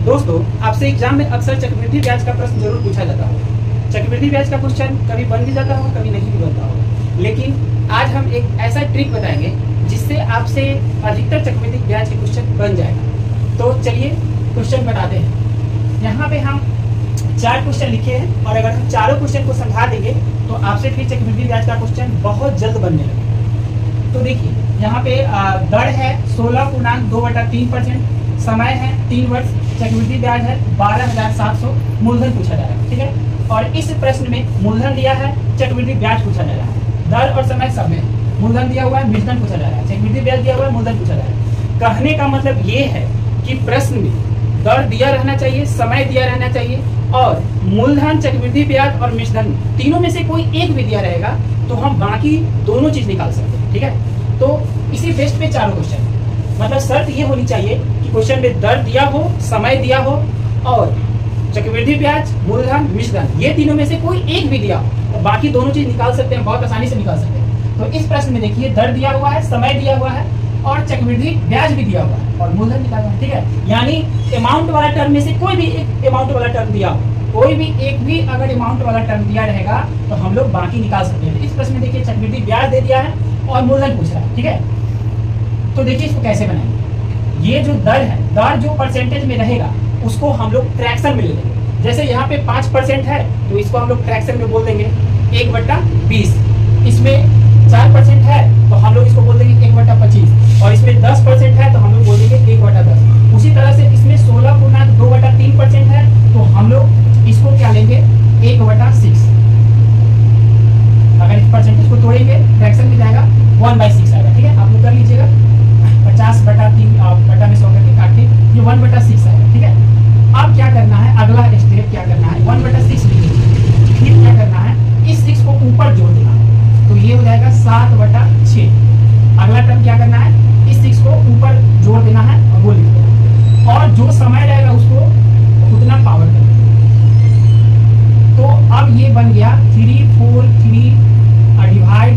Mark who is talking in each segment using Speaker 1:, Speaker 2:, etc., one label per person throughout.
Speaker 1: दोस्तों, आपसे एग्जाम में अक्सर चक्रवृद्धि ब्याज का प्रश्न जरूर पूछा जाता हो। चक्रवृद्धि ब्याज का क्वेश्चन कभी बन भी जाता हो, कभी नहीं भी बनता हो। लेकिन आज हम एक ऐसा ट्रिक बताएंगे जिससे आपसे अधिकतर चक्रवृद्धि ब्याज के क्वेश्चन बन जाएगा। तो चलिए क्वेश्चन बताते हैं। यहाँ पे हम 4 क्वेश्चन लिखे हैं और अगर हम चारों क्वेश्चन को समझा देंगे तो आपसे फिर चक्रवृद्धि ब्याज का क्वेश्चन बहुत जल्द बनने लगेगा। तो देखिए, यहाँ पे दर है 16.2/3%, समय है 3 वर्ष, चक्रवृद्धि ब्याज है 12,700, मूलधन पूछा जा रहा है। ठीक है, और इस प्रश्न में मूलधन दिया है, चक्रवृद्धि ब्याज पूछा जा रहा है। दर और समय सब में मूलधन दिया हुआ है, मिश्रण पूछा जा रहा है, चक्रवृद्धि ब्याज दिया हुआ है, मूलधन पूछा जा रहा है। कहने का मतलब ये है कि प्रश्न में दर दिया रहना चाहिए, समय दिया रहना चाहिए और मूलधन, चक्रवृद्धि ब्याज और मिश्रण तीनों में से कोई एक भी दिया रहेगा तो हम बाकी दोनों चीज निकाल सकते हैं। ठीक है, तो इसी बेस्ट पे चारों क्वेश्चन, मतलब शर्त ये होनी चाहिए कि क्वेश्चन में दर दिया हो, समय दिया हो और चक्रवृद्धि ब्याज, मूलधन, मिश्रण ये तीनों में से कोई एक भी दिया हो तो बाकी दोनों चीज निकाल सकते हैं, बहुत आसानी से निकाल सकते हैं। तो इस प्रश्न में देखिए, दर दिया हुआ है, समय दिया हुआ है और चक्रवृद्धि ब्याज भी दिया हुआ है और मूलधन निकालना है। ठीक है, यानी अमाउंट वाला टर्म में से कोई भी एक अमाउंट वाला टर्म दिया हो, कोई भी एक भी अगर अमाउंट वाला टर्म दिया रहेगा तो हम लोग बाकी निकाल सकते हैं। इस प्रश्न में देखिए, चक्रवृद्धि ब्याज दे दिया है और मूलधन पूछ रहा है। ठीक है, तो देखिए इसको कैसे बनाएंगे। ये जो दर है, दर जो परसेंटेज में रहेगा उसको हम लोग फ्रैक्शन में ले लेंगे। जैसे यहाँ पे 5% है तो इसको हम लोग फ्रैक्शन में बोल देंगे 1/20। इसमें 4% है तो हम लोग इसको बोल देंगे 1/25 और इसमें 10% है तो हम लोग बोल देंगे 1/10। उसी तरह से इसमें 16.2/3% है तो हम लोग इसको क्या लेंगे 1/6। अगर इस परसेंटेज को तोड़ेंगे फ्रैक्शन में जाएगा 1/6 आएगा। ठीक है, आप लोग कर लीजिएगा 50/3 बटा में 100 करके काट के ये 1/6 आएगा। ठीक है, अब क्या करना है, अगला स्टेप क्या करना है, 1/6 लिखिए। फिर क्या करना है, इस 6 को ऊपर जोड़ देना है तो ये हो जाएगा 7/6। अगला टर्म क्या करना है, इस 6 को ऊपर जोड़ देना है और वो लिख देना और जो समय रहेगा उसको उतना पावर करना। तो अब ये बन गया 343 डिवाइड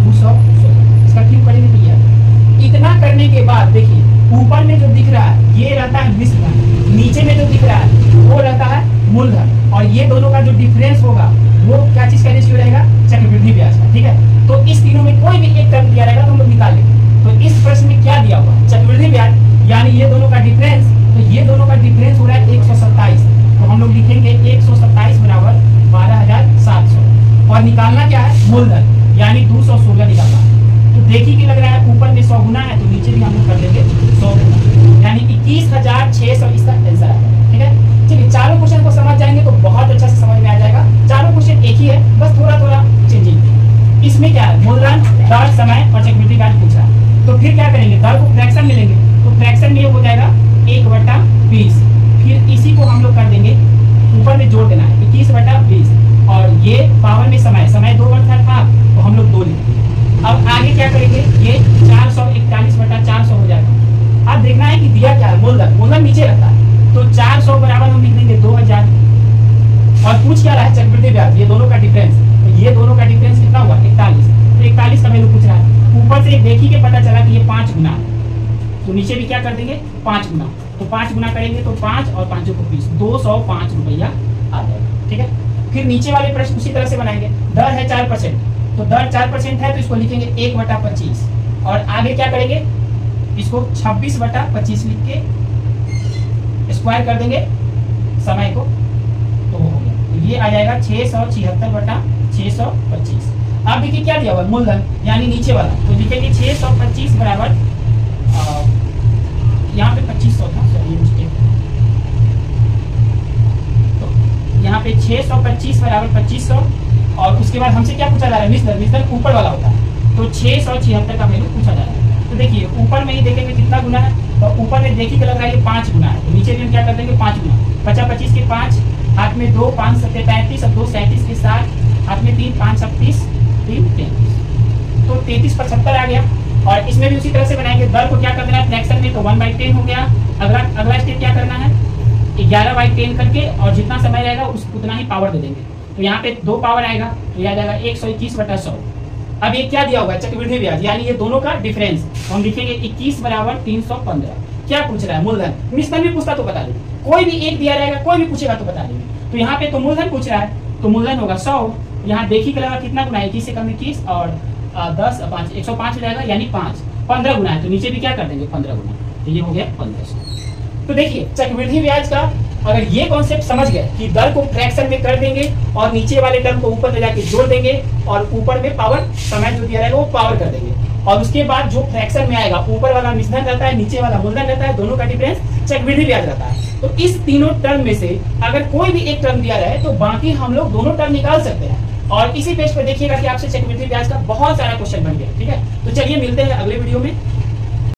Speaker 1: 216। इसका क्यों करेंगे तो ये इतना करने के बाद देखिए, ऊपर में जो दिख रहा है ये रहता है मिश्रण, नीचे में जो दिख रहा है वो रहता है मूलधन और ये दोनों का जो डिफरेंस होगा वो क्या चीज का रेशियो रहेगा, चक्रवृद्धि ब्याज का। ठीक है, तो इस तीनों में कोई भी एक टर्म दिया रहेगा तो हम लोग निकाल लेंगे। तो इस प्रश्न में क्या दिया हुआ, चक्रवृद्धि ब्याज यानी ये दोनों का डिफरेंस, तो ये दोनों का डिफरेंस हो रहा है 127। तो हम लोग लिखेंगे 127 बराबर 12,700 और निकालना क्या है, मूलधन यानी 216 निकालना है। तो देखिए कि लग रहा है ऊपर में 100 गुना है तो नीचे भी हम लोग कर लेंगे 100 गुना, यानी 21,600 इसका आंसर है। ठीक है, चलिए चारों क्वेश्चन को समझ जाएंगे तो बहुत अच्छा से समझ में आ जाएगा। चारों क्वेश्चन एक ही है, बस थोड़ा थोड़ा चेंजिंग। इसमें क्या है, मूलधन, दर, समय और चक्रवृद्धि ब्याज पूछा है। तो फिर क्या करेंगे, दर को फ्रैक्शन में लेंगे तो फ्रैक्शन में ये हो जाएगा 1/20। फिर इसी को हम लोग कर देंगे, ऊपर में जोड़ देना है 21/20 और ये पावर में समय, समय 2 वर्ष था तो हम लोग 2 लिखेंगे। अब आगे क्या करेंगे, ये 441/400 हो जाएगा। अब देखना है कि दिया क्या है, मूलधन, मूलधन नीचे रहता है तो 400 बराबर हम लिख देंगे 2000 और पूछ क्या रहा है, चक्रवृद्धि ब्याज, ये दोनों का डिफरेंस। तो ये दोनों का डिफरेंस कितना हुआ, 41। तो 41 का वैल्यू पूछ रहा है। ऊपर से देखी के पता चला कि ये 5 गुना है तो नीचे भी क्या कर देंगे 5 गुना। तो 5 गुना करेंगे तो 5 और 5 को 20, 205 रुपया आ जाएगा। ठीक है, फिर नीचे वाले प्रश्न उसी तरह से बनाएंगे। दर है 4%, तो दर 4% है तो इसको लिखेंगे 1/25 और आगे क्या करेंगे, इसको 26/25 लिख के स्क्वायर कर देंगे समय को तो हो गया। तो ये आ जाएगा 676/625। अब देखिए क्या दिया हुआ, मूलधन यानी नीचे वाला, तो लिखेंगे 625 बराबर यहाँ पे 2500 था, सॉरी मिस्टेक। तो यहाँ पे 625 बराबर 2500 और उसके बाद हमसे क्या पूछा जा रहा है, मिश्रण, मिश्रण ऊपर वाला होता है तो 676 का वैल्यू पूछा जा रहा है। तो देखिए ऊपर में ही देखेंगे कितना गुना है, तो ऊपर में देखिए कि लग रहा है ये 5 गुना है तो नीचे भी हम क्या कर देंगे 5 गुना। 50-25 के 5, हाथ में 2, 5 7 35 और 2 37 के 7, हाथ में 3 5 37 3 33, तो 33/70 आ गया। और इसमें भी उसी तरह से बनाएंगे, दर को क्या कर देना है फ्रैक्शन में तो 1/10 हो गया। अगला स्टेप क्या करना है, 11/10 करके और जितना समय रहेगा उतना ही पावर दे देंगे। तो यहाँ पे 2 पावर आएगा तो यह आ जाएगा 121/100। अब ये क्या दिया होगा, चक्रवृद्धि ब्याज यानी ये दोनों का डिफरेंस, हम लिखेंगे 21 बराबर 315। क्या पूछ रहा है, मूलधन, मिश्रण भी पूछता तो बता दे, कोई भी एक दिया रहेगा, कोई भी पूछेगा तो बता देंगे। तो यहाँ पे तो मूलधन पूछ रहा है, तो मूलधन होगा 100। यहाँ देखिए करेगा कितना गुना है, 21 से कम 21 और 10 5 105 हो जाएगा, यानी 5 15 गुना है, तो नीचे भी क्या कर देंगे 15 गुना, तो ये हो गया 1500। तो देखिए चक्रवृद्धि ब्याज का अगर ये कॉन्सेप्ट समझ गए कि दर को फ्रैक्शन में कर देंगे और नीचे वाले टर्म को ऊपर ले जाके जोड़ देंगे और ऊपर में पावर समय जो दिया रहेगा वो पावर कर देंगे, और उसके बाद जो फ्रैक्शन में आएगा ऊपर वाला मिश्रण रहता है, नीचे वाला मूलधन रहता है, दोनों का डिफरेंस चक्रवृद्धि ब्याज रहता है। तो इस तीनों टर्म में से अगर कोई भी एक टर्म दिया रहे तो बाकी हम लोग दोनों टर्म निकाल सकते हैं, और इसी पेज पर देखिएगा कि आपसे चक्रवृद्धि ब्याज का बहुत सारा क्वेश्चन बन गया। ठीक है, तो चलिए मिलते हैं अगले वीडियो में।